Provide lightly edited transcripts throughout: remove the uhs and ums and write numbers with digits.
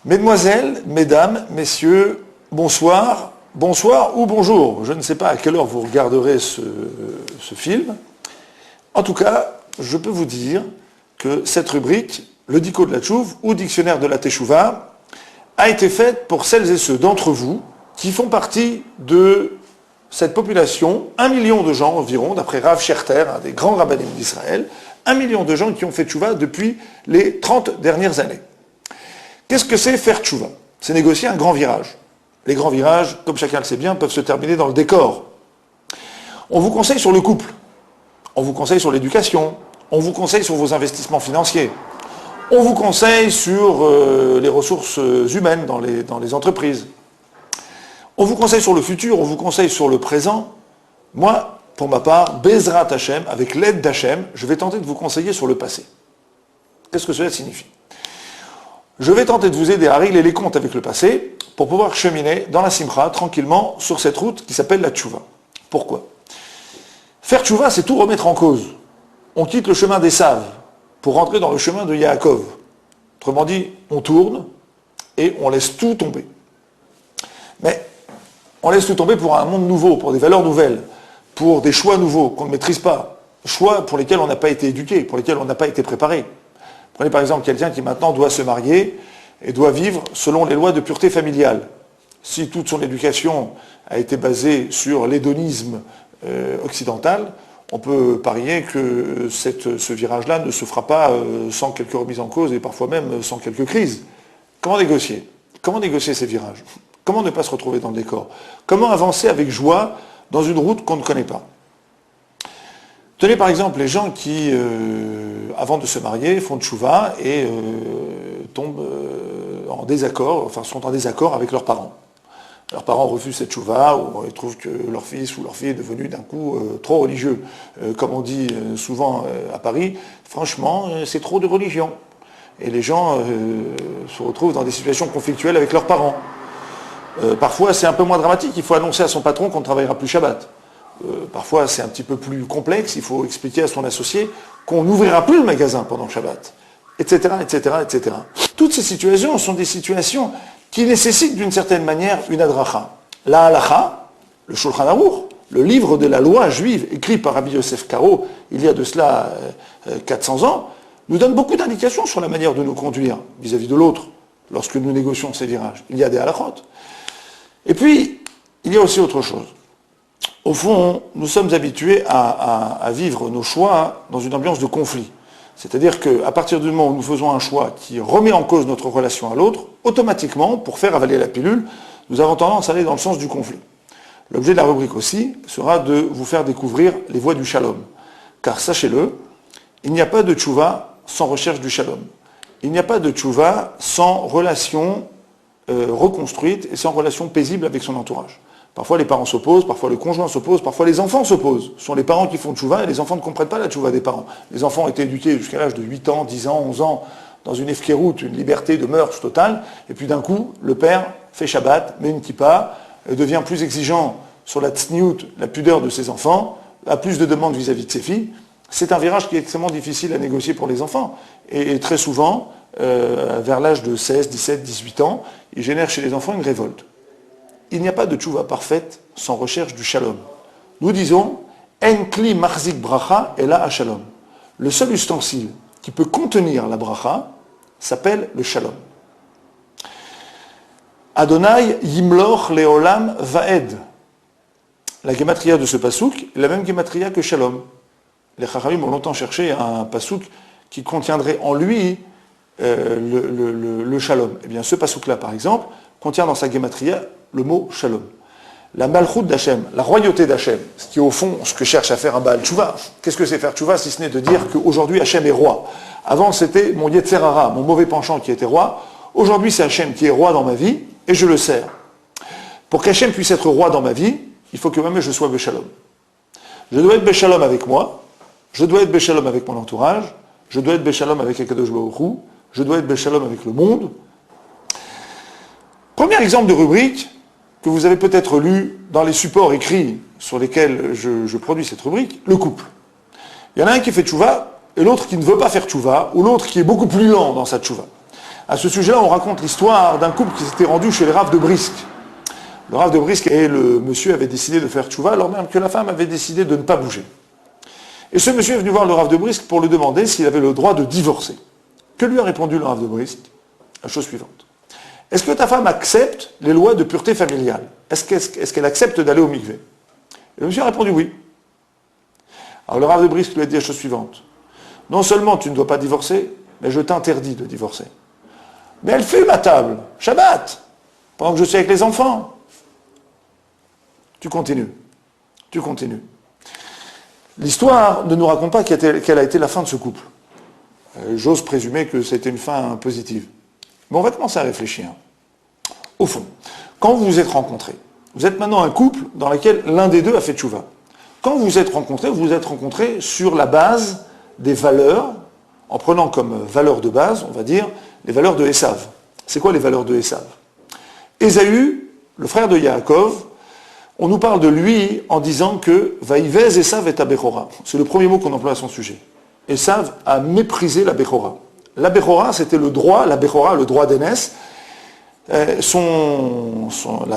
Mesdemoiselles, mesdames, messieurs, bonsoir, bonsoir ou bonjour. Je ne sais pas à quelle heure vous regarderez ce film. En tout cas, je peux vous dire que cette rubrique, le Dico de la Tchouve ou Dictionnaire de la Teshuvah, a été faite pour celles et ceux d'entre vous qui font partie de cette population, 1 million de gens environ, d'après Rav Scherter, un des grands rabbinim d'Israël, 1 million de gens qui ont fait tchouva depuis les 30 dernières années. Qu'est-ce que c'est faire tchouva? C'est négocier un grand virage. Les grands virages, comme chacun le sait bien, peuvent se terminer dans le décor. On vous conseille sur le couple, on vous conseille sur l'éducation, on vous conseille sur vos investissements financiers, on vous conseille sur les ressources humaines dans les entreprises. On vous conseille sur le futur, on vous conseille sur le présent. Moi, pour ma part, Bezrat Hashem, avec l'aide d'Hachem, je vais tenter de vous conseiller sur le passé. Qu'est-ce que cela signifie? Je vais tenter de vous aider à régler les comptes avec le passé pour pouvoir cheminer dans la Simcha tranquillement sur cette route qui s'appelle la Tchouva. Pourquoi? Faire Tchouva, c'est tout remettre en cause. On quitte le chemin des Saves pour rentrer dans le chemin de Yaakov. Autrement dit, on tourne et on laisse tout tomber. Mais on laisse tout tomber pour un monde nouveau, pour des valeurs nouvelles, pour des choix nouveaux qu'on ne maîtrise pas, choix pour lesquels on n'a pas été éduqué, pour lesquels on n'a pas été préparé. Prenez par exemple quelqu'un qui maintenant doit se marier et doit vivre selon les lois de pureté familiale. Si toute son éducation a été basée sur l'hédonisme occidental, on peut parier que ce virage-là ne se fera pas sans quelques remises en cause et parfois même sans quelques crises. Comment négocier? Comment négocier ces virages? Comment ne pas se retrouver dans le décor? Comment avancer avec joie dans une route qu'on ne connaît pas? Tenez par exemple les gens qui, avant de se marier, font tchouva et tombent en désaccord, enfin sont en désaccord avec leurs parents. Leurs parents refusent cette tchouva ou ils trouvent que leur fils ou leur fille est devenu d'un coup trop religieux. Comme on dit souvent à Paris, franchement, c'est trop de religion. Et les gens se retrouvent dans des situations conflictuelles avec leurs parents. Parfois, c'est un peu moins dramatique. Il faut annoncer à son patron qu'on ne travaillera plus Shabbat. Parfois, c'est un petit peu plus complexe. Il faut expliquer à son associé qu'on n'ouvrira plus le magasin pendant Shabbat, etc., etc., etc. Toutes ces situations sont des situations qui nécessitent d'une certaine manière une adracha. La halacha, le Shulchan Aruch, le livre de la loi juive écrit par Rabbi Yosef Karo il y a de cela 400 ans, nous donne beaucoup d'indications sur la manière de nous conduire vis-à-vis de l'autre lorsque nous négocions ces virages. Il y a des halachot. Et puis, il y a aussi autre chose. Au fond, nous sommes habitués à vivre nos choix dans une ambiance de conflit. C'est-à-dire qu'à partir du moment où nous faisons un choix qui remet en cause notre relation à l'autre, automatiquement, pour faire avaler la pilule, nous avons tendance à aller dans le sens du conflit. L'objet de la rubrique aussi sera de vous faire découvrir les voies du shalom. Car sachez-le, il n'y a pas de tchouva sans recherche du shalom. Il n'y a pas de tchouva sans relation reconstruite et sans relation paisible avec son entourage. Parfois les parents s'opposent, parfois le conjoint s'oppose, parfois les enfants s'opposent. Ce sont les parents qui font tchouva et les enfants ne comprennent pas la tchouva des parents. Les enfants ont été éduqués jusqu'à l'âge de 8 ans, 10 ans, 11 ans, dans une efkéroute, une liberté de mœurs totale, et puis d'un coup, le père fait Shabbat, met une kippa, devient plus exigeant sur la tsniout, la pudeur de ses enfants, a plus de demandes vis-à-vis de ses filles. C'est un virage qui est extrêmement difficile à négocier pour les enfants. Et très souvent, vers l'âge de 16, 17, 18 ans, il génère chez les enfants une révolte. Il n'y a pas de tchouva parfaite sans recherche du shalom. Nous disons, en kli marzik bracha ela shalom. Le seul ustensile qui peut contenir la bracha s'appelle le shalom. Adonai yimloch leolam vaed. La gematria de ce pasouk est la même gematria que shalom. Les Chachamim ont longtemps cherché un pasouk qui contiendrait en lui le shalom. Eh bien, ce pasouk-là, par exemple, contient dans sa gematria le mot shalom. La malchut d'Hachem, la royauté d'Hachem, ce qui est au fond ce que cherche à faire un Baal Tchouva. Qu'est-ce que c'est faire Tchouva si ce n'est de dire qu'aujourd'hui Hachem est roi? Avant c'était mon Yetzer Hara, mon mauvais penchant qui était roi. Aujourd'hui c'est Hachem qui est roi dans ma vie et je le sers. Pour qu'Hachem puisse être roi dans ma vie, il faut que même je sois Béchalom. Je dois être Béchalom avec moi, je dois être Béchalom avec mon entourage, je dois être Béchalom avec Akadosh Baruch Hu, je dois être Béchalom avec le monde. Premier exemple de rubrique que vous avez peut-être lu dans les supports écrits sur lesquels je produis cette rubrique, le couple. Il y en a un qui fait tchouva et l'autre qui ne veut pas faire tchouva, ou l'autre qui est beaucoup plus lent dans sa tchouva. À ce sujet-là, on raconte l'histoire d'un couple qui s'était rendu chez les Rav de Brisk. Le Rav de Brisk et le monsieur avaient décidé de faire tchouva, alors même que la femme avait décidé de ne pas bouger. Et ce monsieur est venu voir le Rav de Brisk pour lui demander s'il avait le droit de divorcer. Que lui a répondu le Rav de Brisk? La chose suivante. Est-ce que ta femme accepte les lois de pureté familiale? Est-ce qu'elle accepte d'aller au mikvé? Et le monsieur a répondu oui. Alors le Rav de Brisk lui a dit la chose suivante. Non seulement tu ne dois pas divorcer, mais je t'interdis de divorcer. Mais elle fume à table, Shabbat, pendant que je suis avec les enfants. Tu continues. L'histoire ne nous raconte pas quelle a été la fin de ce couple. J'ose présumer que c'était une fin positive. Mais on va commencer à réfléchir. Au fond, quand vous vous êtes rencontrés, vous êtes maintenant un couple dans lequel l'un des deux a fait tchouva. Quand vous vous êtes rencontrés sur la base des valeurs, en prenant comme valeur de base, on va dire, les valeurs de Esav. C'est quoi les valeurs de Esav? Ésaü, le frère de Yaakov, on nous parle de lui en disant que Vaïvez Esav et Abechora. C'est le premier mot qu'on emploie à son sujet. Esav a méprisé la Bechora. La Bechora, c'était le droit, la Bechora, le droit d'aînesse. La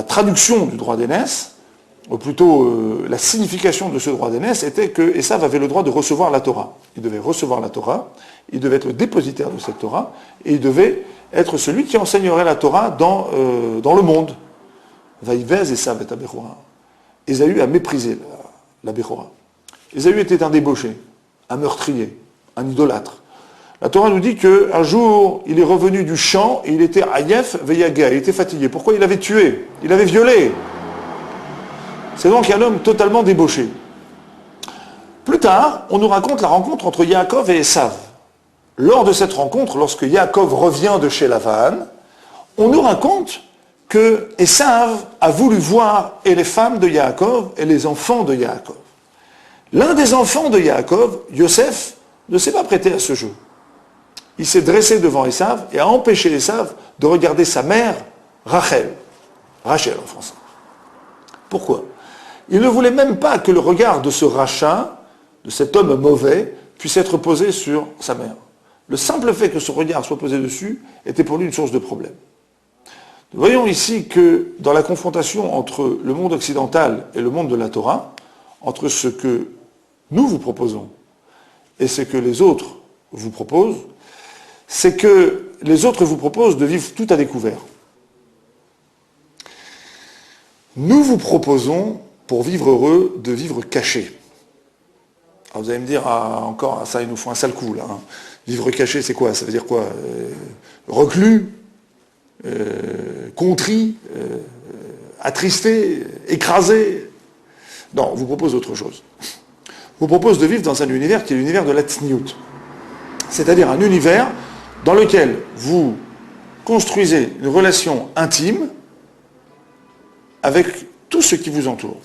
traduction du droit d'aînesse, ou plutôt la signification de ce droit d'aînesse, était que Esav avait le droit de recevoir la Torah. Il devait recevoir la Torah, il devait être le dépositaire de cette Torah, et il devait être celui qui enseignerait la Torah dans le monde. Vaïvez Esav et Abechora. Ésaü a méprisé la Bechora. Ésaü était un débauché, un meurtrier, un idolâtre. La Torah nous dit qu'un jour, il est revenu du champ et il était Ayef Veyaga, il était fatigué. Pourquoi? Il avait tué, il avait violé. C'est donc un homme totalement débauché. Plus tard, on nous raconte la rencontre entre Yaakov et Esav. Lors de cette rencontre, lorsque Yaakov revient de chez Lavan, on nous raconte que Esav a voulu voir et les femmes de Yaakov et les enfants de Yaakov. L'un des enfants de Yaakov, Yosef, ne s'est pas prêté à ce jeu. Il s'est dressé devant Esav et a empêché Esav de regarder sa mère, Rachel en français. Pourquoi? Il ne voulait même pas que le regard de ce rachat, de cet homme mauvais, puisse être posé sur sa mère. Le simple fait que ce regard soit posé dessus était pour lui une source de problème. Nous voyons ici que dans la confrontation entre le monde occidental et le monde de la Torah, entre ce que nous vous proposons et ce que les autres vous proposent, c'est que les autres vous proposent de vivre tout à découvert. Nous vous proposons, pour vivre heureux, de vivre caché. Alors vous allez me dire, encore, ça, il nous faut un sale coup, là. Hein. Vivre caché, c'est quoi? Ça veut dire quoi? Reclus, contrit, attristé, écrasé. Non, on vous propose autre chose. On vous propose de vivre dans un univers qui est l'univers de la tzniut. C'est-à-dire un univers dans lequel vous construisez une relation intime avec tout ce qui vous entoure.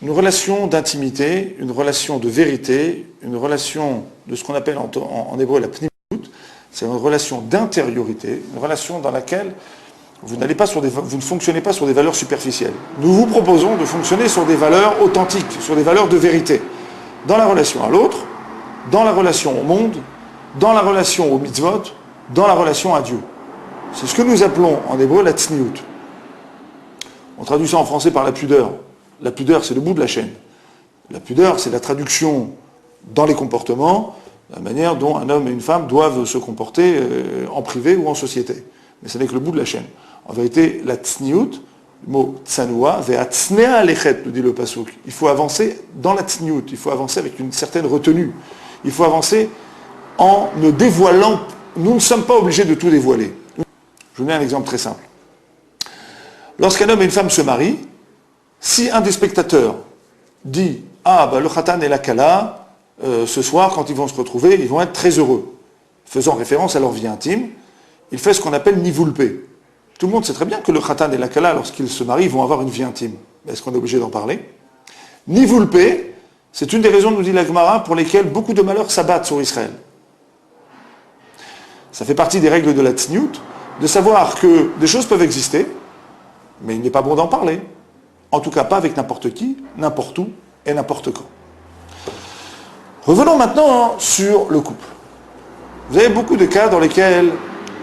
Une relation d'intimité, une relation de vérité, une relation de ce qu'on appelle en hébreu la pnimut, c'est une relation d'intériorité, une relation dans laquelle vous ne fonctionnez pas sur des valeurs superficielles. Nous vous proposons de fonctionner sur des valeurs authentiques, sur des valeurs de vérité, dans la relation à l'autre, dans la relation au monde, dans la relation au mitzvot, dans la relation à Dieu. C'est ce que nous appelons en hébreu la tzniut. On traduit ça en français par la pudeur. La pudeur, c'est le bout de la chaîne. La pudeur, c'est la traduction dans les comportements, la manière dont un homme et une femme doivent se comporter en privé ou en société. Mais ce n'est que le bout de la chaîne. En vérité, la tzniut, le mot tsanoua, ve'atznea alechet, nous dit le pasuk. Il faut avancer dans la tzniut, il faut avancer avec une certaine retenue. Il faut avancer en ne dévoilant. Nous ne sommes pas obligés de tout dévoiler. Je vous mets un exemple très simple. Lorsqu'un homme et une femme se marient, si un des spectateurs dit « Ah, le khatan et la kala, ce soir, quand ils vont se retrouver, ils vont être très heureux », faisant référence à leur vie intime, il fait ce qu'on appelle nivulpé. Tout le monde sait très bien que le khatan et la kala, lorsqu'ils se marient, vont avoir une vie intime. Est-ce qu'on est obligé d'en parler? Nivulpé, c'est une des raisons, nous dit la Gemara, pour lesquelles beaucoup de malheurs s'abattent sur Israël. Ça fait partie des règles de la tzniut, de savoir que des choses peuvent exister, mais il n'est pas bon d'en parler. En tout cas, pas avec n'importe qui, n'importe où et n'importe quand. Revenons maintenant sur le couple. Vous avez beaucoup de cas dans lesquels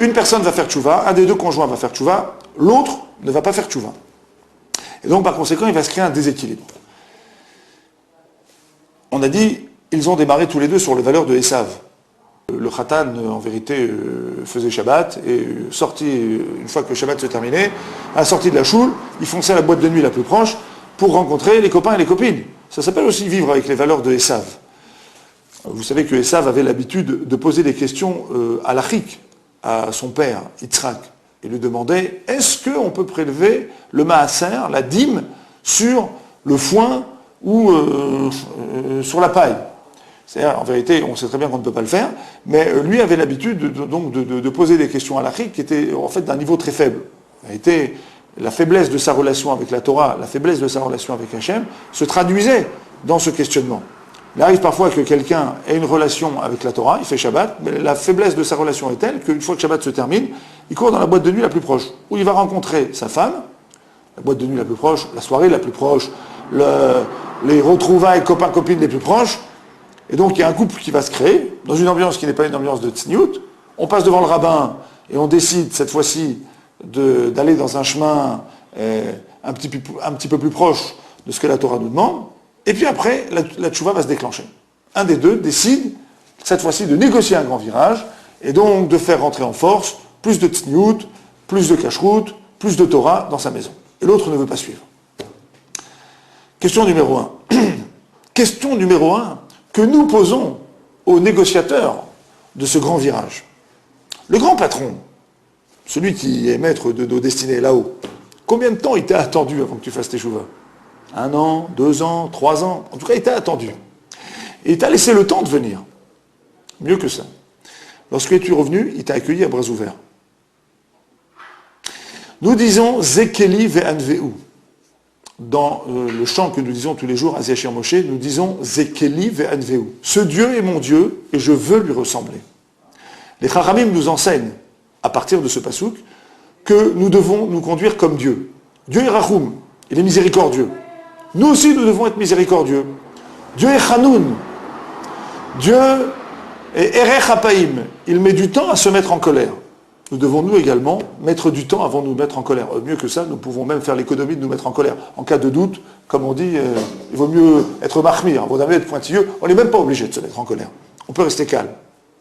une personne va faire tchouva, un des deux conjoints va faire tchouva, l'autre ne va pas faire tchouva. Et donc, par conséquent, il va se créer un déséquilibre. On a dit, ils ont démarré tous les deux sur les valeurs de Esav. Le Khatan, en vérité, faisait Shabbat, et sorti, une fois que le Shabbat se terminait, à la sortie de la choule, il fonçait à la boîte de nuit la plus proche pour rencontrer les copains et les copines. Ça s'appelle aussi vivre avec les valeurs de Esav. Vous savez que Esav avait l'habitude de poser des questions halachiques à son père, Yitzhak. Il lui demandait, est-ce qu'on peut prélever le maaser, la dîme, sur le foin ou sur la paille? C'est-à-dire, en vérité, on sait très bien qu'on ne peut pas le faire, mais lui avait l'habitude de poser des questions halachiques qui étaient en fait d'un niveau très faible. En vérité, la faiblesse de sa relation avec la Torah, la faiblesse de sa relation avec Hachem, se traduisait dans ce questionnement. Il arrive parfois que quelqu'un ait une relation avec la Torah, il fait Shabbat, mais la faiblesse de sa relation est telle qu'une fois que Shabbat se termine, il court dans la boîte de nuit la plus proche, où il va rencontrer sa femme, la boîte de nuit la plus proche, la soirée la plus proche, les retrouvailles copains-copines les plus proches. Et donc il y a un couple qui va se créer, dans une ambiance qui n'est pas une ambiance de tsniout. On passe devant le rabbin et on décide cette fois-ci d'aller dans un chemin un petit peu plus proche de ce que la Torah nous demande. Et puis après, la tchouva va se déclencher. Un des deux décide, cette fois-ci, de négocier un grand virage, et donc de faire rentrer en force plus de tsniout, plus de cacheroute, plus de Torah dans sa maison. Et l'autre ne veut pas suivre. Question numéro 1. Question numéro 1 que nous posons aux négociateurs de ce grand virage. Le grand patron, celui qui est maître de nos destinées là-haut, combien de temps il t'a attendu avant que tu fasses tes chouvas? 1 an, 2 ans, 3 ans? En tout cas, il t'a attendu. Et il t'a laissé le temps de venir. Mieux que ça. Lorsque tu es revenu, il t'a accueilli à bras ouverts. Nous disons Zekeli ve'anveu. Dans le chant que nous disons tous les jours à Zéachir Moshe, nous disons Zekeli ve'anveu. Ce Dieu est mon Dieu et je veux lui ressembler. Les Chachamim nous enseignent, à partir de ce pasouk, que nous devons nous conduire comme Dieu. Dieu est Rachoum, il est miséricordieux. Nous aussi, nous devons être miséricordieux. Dieu est Chanoun. Dieu est Erech Hapaim. Il met du temps à se mettre en colère. Nous devons, nous également, mettre du temps avant de nous mettre en colère. Mieux que ça, nous pouvons même faire l'économie de nous mettre en colère. En cas de doute, comme on dit, il vaut mieux être mahmir, vaut mieux être pointilleux. On n'est même pas obligé de se mettre en colère. On peut rester calme.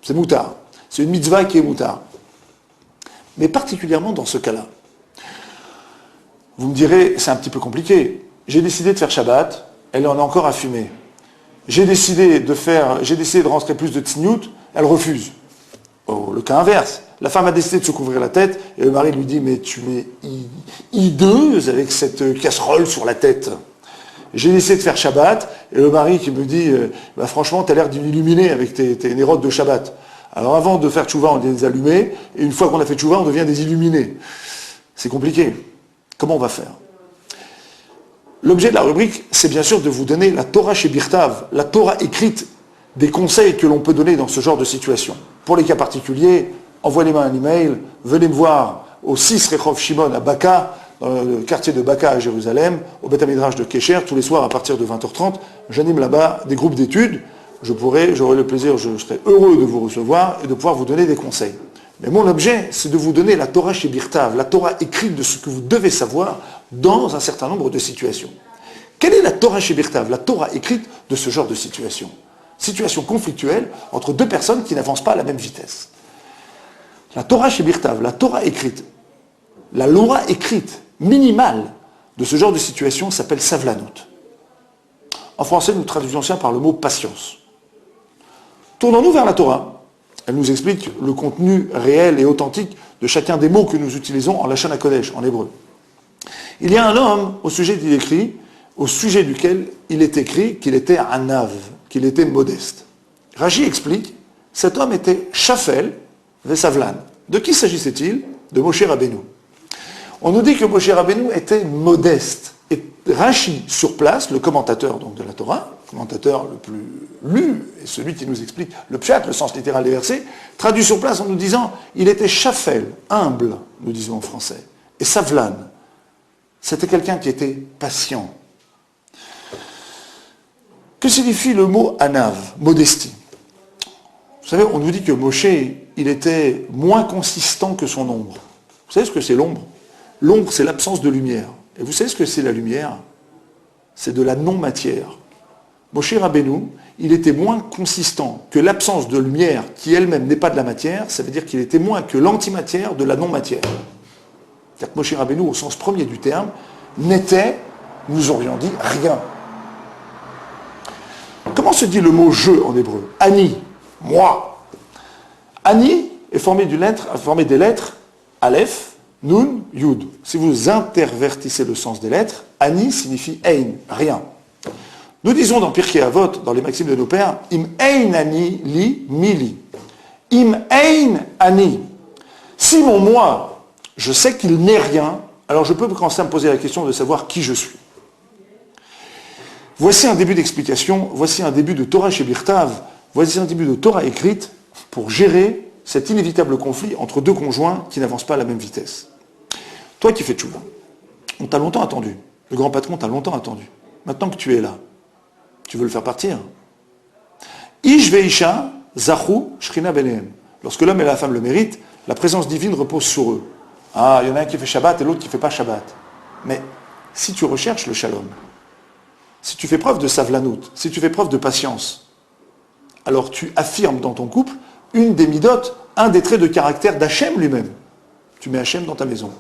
C'est moutard. C'est une mitzvah qui est moutard. Mais particulièrement dans ce cas-là. Vous me direz, c'est un petit peu compliqué. J'ai décidé de faire Shabbat, elle en a encore à fumer. J'ai décidé de rentrer plus de tsniout, elle refuse. Oh, le cas inverse. La femme a décidé de se couvrir la tête, et le mari lui dit, mais tu es hideuse avec cette casserole sur la tête. J'ai décidé de faire Shabbat, et le mari qui me dit, franchement, tu as l'air d'illuminer avec tes nérodes de Shabbat. Alors avant de faire tchouva, on est des allumés, et une fois qu'on a fait tchouva, on devient des illuminés. C'est compliqué. Comment on va faire? L'objet de la rubrique, c'est bien sûr de vous donner la Torah chez Birtav, la Torah écrite, des conseils que l'on peut donner dans ce genre de situation. Pour les cas particuliers, envoyez-moi un email, venez me voir au 6 Rechov Shimon à Baka, dans le quartier de Baka à Jérusalem, au Beth Midrash de Kesher, tous les soirs à partir de 20h30. J'anime là-bas des groupes d'études. J'aurai le plaisir, je serai heureux de vous recevoir et de pouvoir vous donner des conseils. Mais mon objet, c'est de vous donner la Torah chez Birtav, la Torah écrite de ce que vous devez savoir dans un certain nombre de situations. Quelle est la Torah chez Birtav, la Torah écrite de ce genre de situation? Situation conflictuelle entre deux personnes qui n'avancent pas à la même vitesse. La Torah chez Birtav, la Torah écrite, la loi écrite minimale de ce genre de situation s'appelle Savlanut. En français, nous traduisons ça par le mot patience. Tournons-nous vers la Torah. Elle nous explique le contenu réel et authentique de chacun des mots que nous utilisons en Lachon HaKodesh, en hébreu. Il y a un homme au sujet duquel il est écrit qu'il était anav, qu'il était modeste. Rashi explique, cet homme était Shafel Vesavlan. De qui s'agissait-il? De Moshe Rabbeinu. On nous dit que Moshe Rabbeinu était modeste. Et Rashi, sur place, le commentateur donc, de la Torah, le commentateur le plus lu, et celui qui nous explique le pshat, le sens littéral des versets, traduit sur place en nous disant, il était Shafel, humble, nous disons en français, et Savlan, c'était quelqu'un qui était patient. Que signifie le mot anav, modestie? Vous savez, on nous dit que Moshe, il était moins consistant que son ombre. Vous savez ce que c'est l'ombre? L'ombre, c'est l'absence de lumière. Et vous savez ce que c'est la lumière? C'est de la non-matière. Moshe Rabbeinu, il était moins consistant que l'absence de lumière, qui elle-même n'est pas de la matière, ça veut dire qu'il était moins que l'antimatière de la non-matière. C'est-à-dire que Moshe Rabbeinu, au sens premier du terme, n'était, nous aurions dit, rien. Comment se dit le mot « je » en hébreu? Ani, moi. Ani est formé des lettres Aleph, Nun, Yud. Si vous intervertissez le sens des lettres, Ani signifie Ein, rien. Nous disons dans Pirkei Avot, dans les maximes de nos pères, Im Ein Ani li mili. Im Ein Ani. Si mon moi, je sais qu'il n'est rien, alors je peux commencer à me poser la question de savoir qui je suis. Voici un début d'explication, voici un début de Torah chez Birtav, voici un début de Torah écrite pour gérer cet inévitable conflit entre deux conjoints qui n'avancent pas à la même vitesse. Toi qui fais tchouva, on t'a longtemps attendu, le grand patron t'a longtemps attendu. Maintenant que tu es là, tu veux le faire partir? Ish veisha zachu shrina benehem. Lorsque l'homme et la femme le méritent, la présence divine repose sur eux. Ah, il y en a un qui fait Shabbat et l'autre qui ne fait pas Shabbat. Mais si tu recherches le shalom, si tu fais preuve de savlanout, si tu fais preuve de patience, alors tu affirmes dans ton couple une des midotes, un des traits de caractère d'Hachem lui-même. Tu mets Hachem dans ta maison.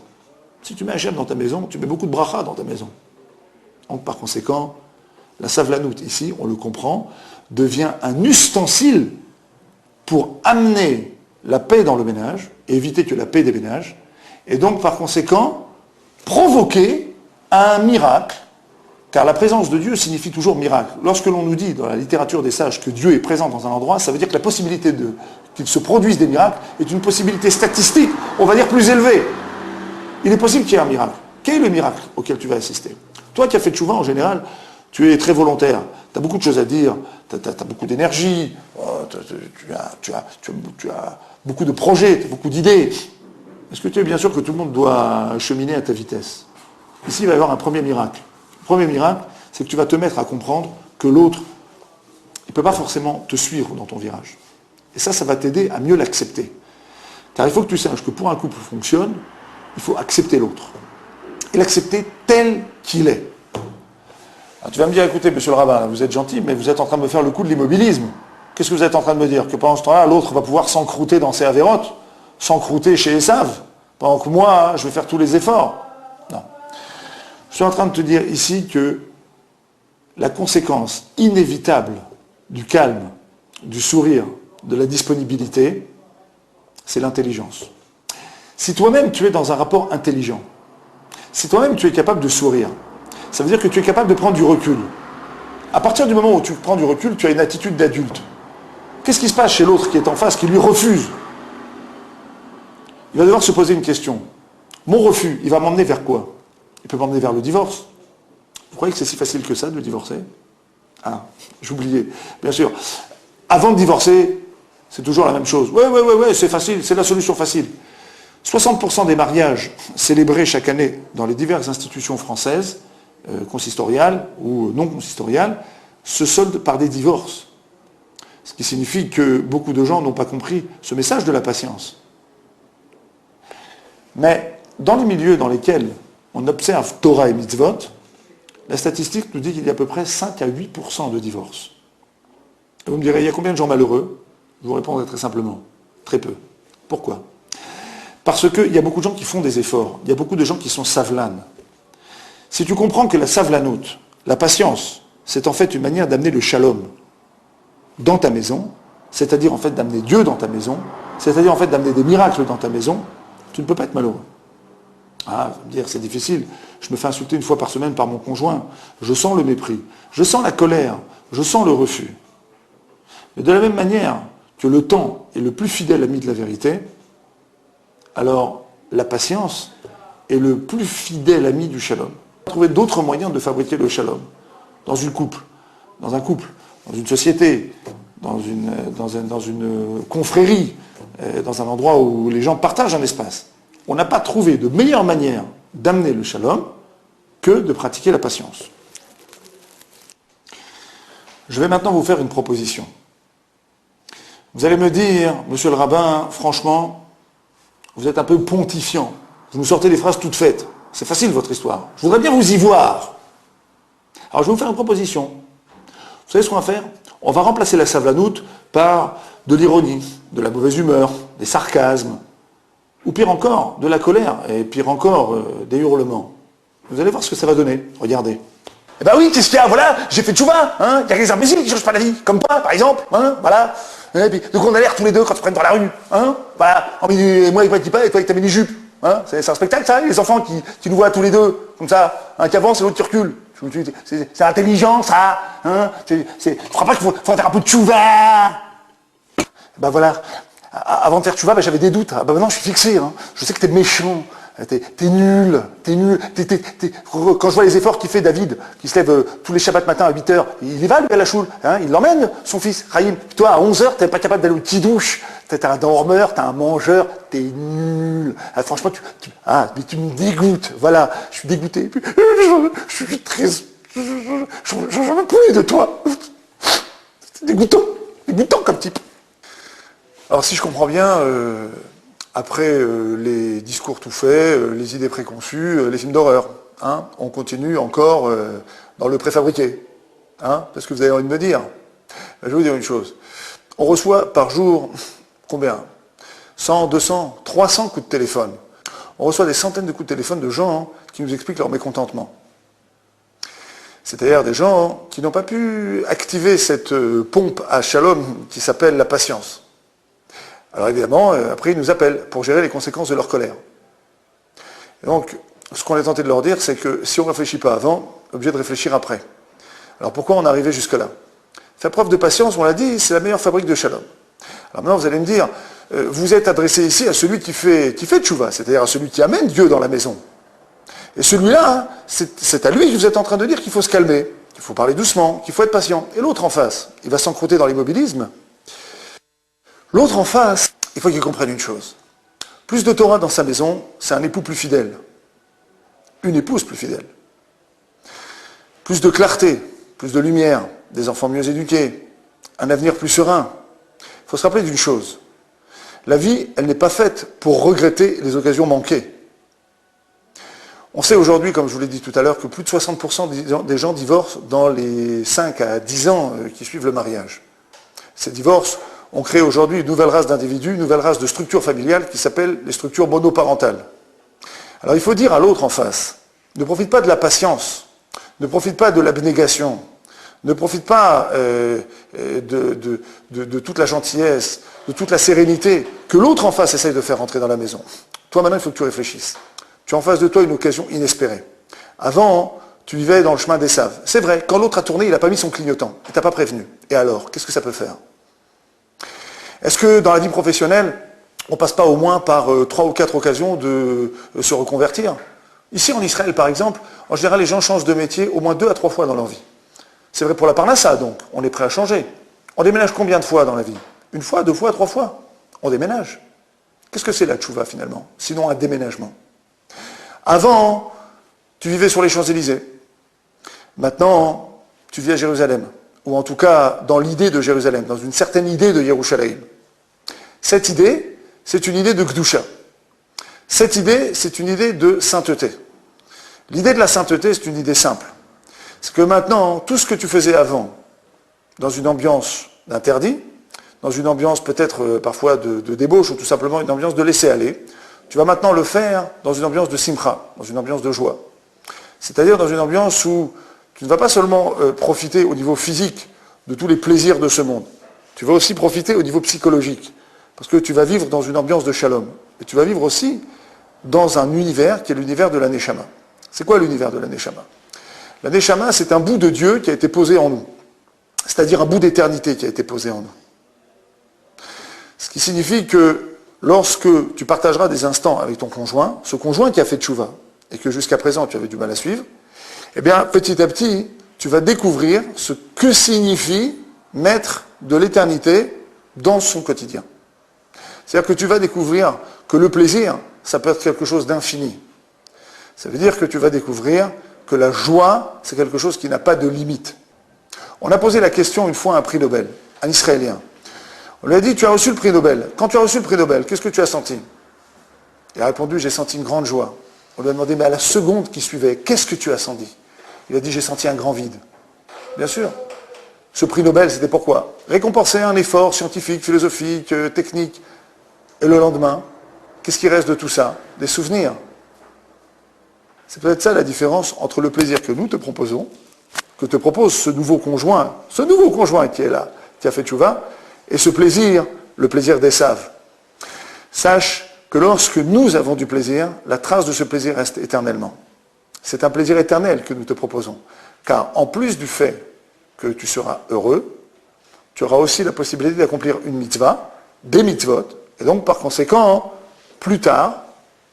Si tu mets Hachem dans ta maison, tu mets beaucoup de bracha dans ta maison. Donc par conséquent, la savlanout ici, on le comprend, devient un ustensile pour amener la paix dans le ménage, et éviter que la paix déménage, et donc par conséquent, provoquer un miracle, car la présence de Dieu signifie toujours miracle. Lorsque l'on nous dit dans la littérature des sages que Dieu est présent dans un endroit, ça veut dire que la possibilité qu'il se produise des miracles est une possibilité statistique, on va dire plus élevée. Il est possible qu'il y ait un miracle. Quel est le miracle auquel tu vas assister? Toi qui as fait tchouva en général, tu es très volontaire, tu as beaucoup de choses à dire, tu as beaucoup d'énergie, tu as beaucoup de projets, tu as beaucoup d'idées. Est-ce que tu es bien sûr que tout le monde doit cheminer à ta vitesse? Ici, il va y avoir un premier miracle. Le premier miracle, c'est que tu vas te mettre à comprendre que l'autre, il ne peut pas forcément te suivre dans ton virage. Et ça va t'aider à mieux l'accepter. Car il faut que tu saches que pour un couple fonctionne, il faut accepter l'autre. Et l'accepter tel qu'il est. Alors, tu vas me dire, écoutez, monsieur le rabbin, vous êtes gentil, mais vous êtes en train de me faire le coup de l'immobilisme. Qu'est-ce que vous êtes en train de me dire? Que pendant ce temps-là, l'autre va pouvoir s'encrouter dans ses avérotes, s'encrouter chez Esav, pendant que moi, je vais faire tous les efforts. Non. Je suis en train de te dire ici que la conséquence inévitable du calme, du sourire, de la disponibilité, c'est l'intelligence. Si toi-même tu es dans un rapport intelligent, si toi-même tu es capable de sourire, ça veut dire que tu es capable de prendre du recul. À partir du moment où tu prends du recul, tu as une attitude d'adulte. Qu'est-ce qui se passe chez l'autre qui est en face, qui lui refuse? Il va devoir se poser une question. Mon refus, il va m'emmener vers quoi? Il peut m'emmener vers le divorce. Vous croyez que c'est si facile que ça de divorcer? Ah, j'oubliais. Bien sûr. Avant de divorcer, c'est toujours la même chose. Ouais, c'est facile, c'est la solution facile. 60% des mariages célébrés chaque année dans les diverses institutions françaises, consistoriales ou non consistoriales, se soldent par des divorces. Ce qui signifie que beaucoup de gens n'ont pas compris ce message de la patience. Mais dans les milieux dans lesquels on observe Torah et mitzvot, la statistique nous dit qu'il y a à peu près 5 à 8% de divorces. Et vous me direz, il y a combien de gens malheureux? Je vous répondrai très simplement, très peu. Pourquoi? Parce qu'il y a beaucoup de gens qui font des efforts, il y a beaucoup de gens qui sont savlanes. Si tu comprends que la savlanout, la patience, c'est en fait une manière d'amener le shalom dans ta maison, c'est-à-dire en fait d'amener Dieu dans ta maison, c'est-à-dire en fait d'amener des miracles dans ta maison, tu ne peux pas être malheureux. Ah, vous me dire, c'est difficile. Je me fais insulter une fois par semaine par mon conjoint. Je sens le mépris. Je sens la colère. Je sens le refus. Mais de la même manière que le temps est le plus fidèle ami de la vérité, alors la patience est le plus fidèle ami du shalom. Trouver d'autres moyens de fabriquer le shalom. Dans un couple, dans une société, dans une confrérie, dans un endroit où les gens partagent un espace. On n'a pas trouvé de meilleure manière d'amener le shalom que de pratiquer la patience. Je vais maintenant vous faire une proposition. Vous allez me dire, monsieur le rabbin, franchement, vous êtes un peu pontifiant. Vous nous sortez des phrases toutes faites. C'est facile votre histoire. Je voudrais bien vous y voir. Alors je vais vous faire une proposition. Vous savez ce qu'on va faire? On va remplacer la savlanoute par de l'ironie, de la mauvaise humeur, des sarcasmes, ou pire encore, de la colère, et pire encore, des hurlements. Vous allez voir ce que ça va donner. Regardez. Eh ben oui, qu'est-ce qu'il y a? Voilà, j'ai fait tchouva, hein. Il y a des imbéciles qui ne changent pas la vie, comme toi, par exemple, hein, voilà. Et puis, donc on a l'air tous les deux quand ils prennent dans la rue, hein, voilà. Moi avec ma kippa et toi avec ta mini-jupe, hein. C'est un spectacle, ça, les enfants qui nous voient tous les deux, comme ça, un qui avance et l'autre qui recule. C'est intelligent, ça, hein. Tu crois pas qu'il faut faire un peu de tchouva? Ben voilà. Avant de faire tchouva, j'avais des doutes. Maintenant, je suis fixé, hein. Je sais que t'es méchant. T'es nul. Quand je vois les efforts qu'il fait David, qui se lève tous les Shabbats matin à 8h, il y va lui à la choule, hein, il l'emmène, son fils, Raïm. Toi, à 11h, t'es pas capable d'aller au petit douche. T'es un dormeur, t'es un mangeur, t'es nul. Ah, franchement, mais tu me dégoûtes. Voilà, je suis dégoûté. Je suis très... J'en veux plus de toi. C'est dégoûtant comme type. Alors si je comprends bien, après les discours tout faits, les idées préconçues, les films d'horreur, hein, on continue encore dans le préfabriqué. Hein, parce que vous avez envie de me dire. Je vais vous dire une chose. On reçoit par jour, combien? 100, 200, 300 coups de téléphone. On reçoit des centaines de coups de téléphone de gens qui nous expliquent leur mécontentement. C'est-à-dire des gens qui n'ont pas pu activer cette pompe à shalom qui s'appelle la patience. Alors évidemment, après, ils nous appellent pour gérer les conséquences de leur colère. Et donc, ce qu'on est tenté de leur dire, c'est que si on ne réfléchit pas avant, on est obligé de réfléchir après. Alors pourquoi on est arrivé jusque-là? Faire preuve de patience, on l'a dit, c'est la meilleure fabrique de shalom. Alors maintenant, vous allez me dire, vous êtes adressé ici à celui qui fait tchouva, c'est-à-dire à celui qui amène Dieu dans la maison. Et celui-là, hein, c'est à lui que vous êtes en train de dire qu'il faut se calmer, qu'il faut parler doucement, qu'il faut être patient. Et l'autre en face, il va s'encrouter dans l'immobilisme. L'autre en face, il faut qu'il comprenne une chose. Plus de Torah dans sa maison, c'est un époux plus fidèle. Une épouse plus fidèle. Plus de clarté, plus de lumière, des enfants mieux éduqués, un avenir plus serein. Il faut se rappeler d'une chose. La vie, elle n'est pas faite pour regretter les occasions manquées. On sait aujourd'hui, comme je vous l'ai dit tout à l'heure, que plus de 60% des gens divorcent dans les 5 à 10 ans qui suivent le mariage. Ces divorces ont créé aujourd'hui une nouvelle race d'individus, une nouvelle race de structures familiales qui s'appellent les structures monoparentales. Alors il faut dire à l'autre en face, ne profite pas de la patience, ne profite pas de l'abnégation, ne profite pas de toute la gentillesse, de toute la sérénité que l'autre en face essaye de faire rentrer dans la maison. Toi maintenant, il faut que tu réfléchisses. Tu as en face de toi une occasion inespérée. Avant, tu vivais dans le chemin des saves. C'est vrai, quand l'autre a tourné, il n'a pas mis son clignotant. Il ne t'a pas prévenu. Et alors, qu'est-ce que ça peut faire? Est-ce que dans la vie professionnelle, on ne passe pas au moins par 3 ou 4 occasions de se reconvertir? Ici en Israël par exemple, en général les gens changent de métier au moins 2 à 3 fois dans leur vie. C'est vrai pour la parnassa donc, on est prêt à changer. On déménage combien de fois dans la vie? 1 fois, 2 fois, 3 fois? On déménage. Qu'est-ce que c'est la tchouva finalement? Sinon un déménagement. Avant, tu vivais sur les Champs-Élysées. Maintenant, tu vis à Jérusalem. Ou en tout cas dans l'idée de Jérusalem, dans une certaine idée de Yerushalayim. Cette idée, c'est une idée de Gdusha. Cette idée, c'est une idée de sainteté. L'idée de la sainteté, c'est une idée simple. C'est que maintenant, tout ce que tu faisais avant, dans une ambiance d'interdit, dans une ambiance peut-être parfois de débauche, ou tout simplement une ambiance de laisser aller, tu vas maintenant le faire dans une ambiance de simcha, dans une ambiance de joie. C'est-à-dire dans une ambiance où tu ne vas pas seulement profiter au niveau physique de tous les plaisirs de ce monde, tu vas aussi profiter au niveau psychologique, parce que tu vas vivre dans une ambiance de shalom. Et tu vas vivre aussi dans un univers qui est l'univers de la Neshama. C'est quoi l'univers de la Neshama? La Neshama, c'est un bout de Dieu qui a été posé en nous, c'est-à-dire un bout d'éternité qui a été posé en nous. Ce qui signifie que lorsque tu partageras des instants avec ton conjoint, ce conjoint qui a fait tchouva, et que jusqu'à présent tu avais du mal à suivre, eh bien, petit à petit, tu vas découvrir ce que signifie mettre de l'éternité dans son quotidien. C'est-à-dire que tu vas découvrir que le plaisir, ça peut être quelque chose d'infini. Ça veut dire que tu vas découvrir que la joie, c'est quelque chose qui n'a pas de limite. On a posé la question une fois à un prix Nobel, un Israélien. On lui a dit, tu as reçu le prix Nobel. Quand tu as reçu le prix Nobel, qu'est-ce que tu as senti? Il a répondu, j'ai senti une grande joie. On lui a demandé, mais à la seconde qui suivait, qu'est-ce que tu as senti? Il a dit, j'ai senti un grand vide. Bien sûr. Ce prix Nobel, c'était pourquoi? Récompenser un effort scientifique, philosophique, technique. Et le lendemain, qu'est-ce qui reste de tout ça? Des souvenirs. C'est peut-être ça la différence entre le plaisir que nous te proposons, que te propose ce nouveau conjoint qui est là, qui a fait tchouva, et ce plaisir, le plaisir d'Esav. Sache que lorsque nous avons du plaisir, la trace de ce plaisir reste éternellement. C'est un plaisir éternel que nous te proposons. Car en plus du fait que tu seras heureux, tu auras aussi la possibilité d'accomplir une mitzvah, des mitzvot, et donc par conséquent, plus tard,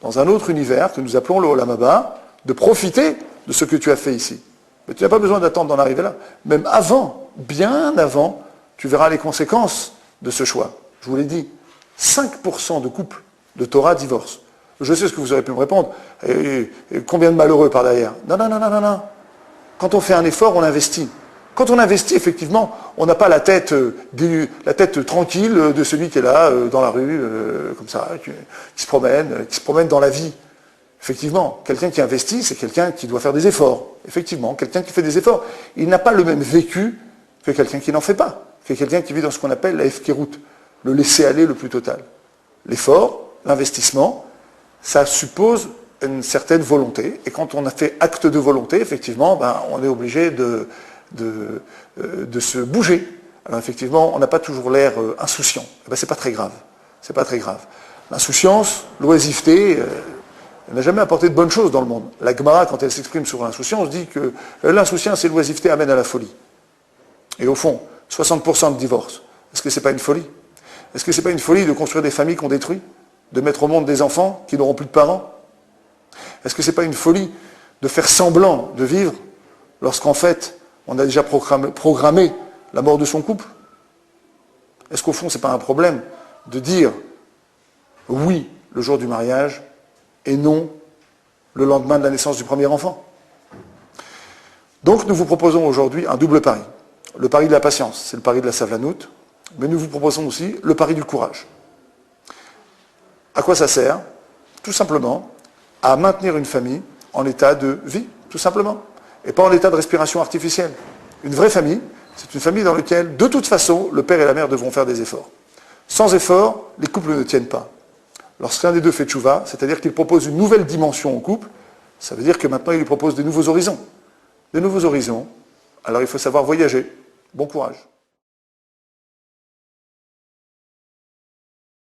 dans un autre univers que nous appelons le Olam Haba, de profiter de ce que tu as fait ici. Mais tu n'as pas besoin d'attendre d'en arriver là. Même avant, bien avant, tu verras les conséquences de ce choix. Je vous l'ai dit, 5% de couples de Torah divorcent. Je sais ce que vous aurez pu me répondre. Et combien de malheureux par derrière? Non, non, non, non, non, non. Quand on fait un effort, on investit. Quand on investit, effectivement, on n'a pas la tête tranquille de celui qui est là, dans la rue, comme ça, qui se promène dans la vie. Effectivement, quelqu'un qui investit, c'est quelqu'un qui doit faire des efforts. Effectivement, quelqu'un qui fait des efforts, il n'a pas le même vécu que quelqu'un qui n'en fait pas, que quelqu'un qui vit dans ce qu'on appelle la hefkerut, le laisser-aller le plus total. L'effort, l'investissement, ça suppose une certaine volonté, et quand on a fait acte de volonté, effectivement, on est obligé de se bouger. Alors effectivement, on n'a pas toujours l'air insouciant. C'est pas très grave. C'est pas très grave. L'insouciance, l'oisiveté, elle n'a jamais apporté de bonnes choses dans le monde. La Gemara, quand elle s'exprime sur l'insouciance, dit que l'insouciance et l'oisiveté amènent à la folie. Et au fond, 60% de divorce, est-ce que c'est pas une folie? Est-ce que c'est pas une folie de construire des familles qu'on détruit? De mettre au monde des enfants qui n'auront plus de parents? Est-ce que c'est pas une folie de faire semblant de vivre lorsqu'en fait, on a déjà programmé la mort de son couple? Est-ce qu'au fond, c'est pas un problème de dire oui le jour du mariage et non le lendemain de la naissance du premier enfant? Donc nous vous proposons aujourd'hui un double pari. Le pari de la patience, c'est le pari de la savlanout, mais nous vous proposons aussi le pari du courage. À quoi ça sert? Tout simplement à maintenir une famille en état de vie, tout simplement, et pas en état de respiration artificielle. Une vraie famille, c'est une famille dans laquelle, de toute façon, le père et la mère devront faire des efforts. Sans effort, les couples ne tiennent pas. Lorsqu'un des deux fait tchouva, c'est-à-dire qu'il propose une nouvelle dimension au couple, ça veut dire que maintenant il lui propose des nouveaux horizons. Des nouveaux horizons, alors il faut savoir voyager. Bon courage.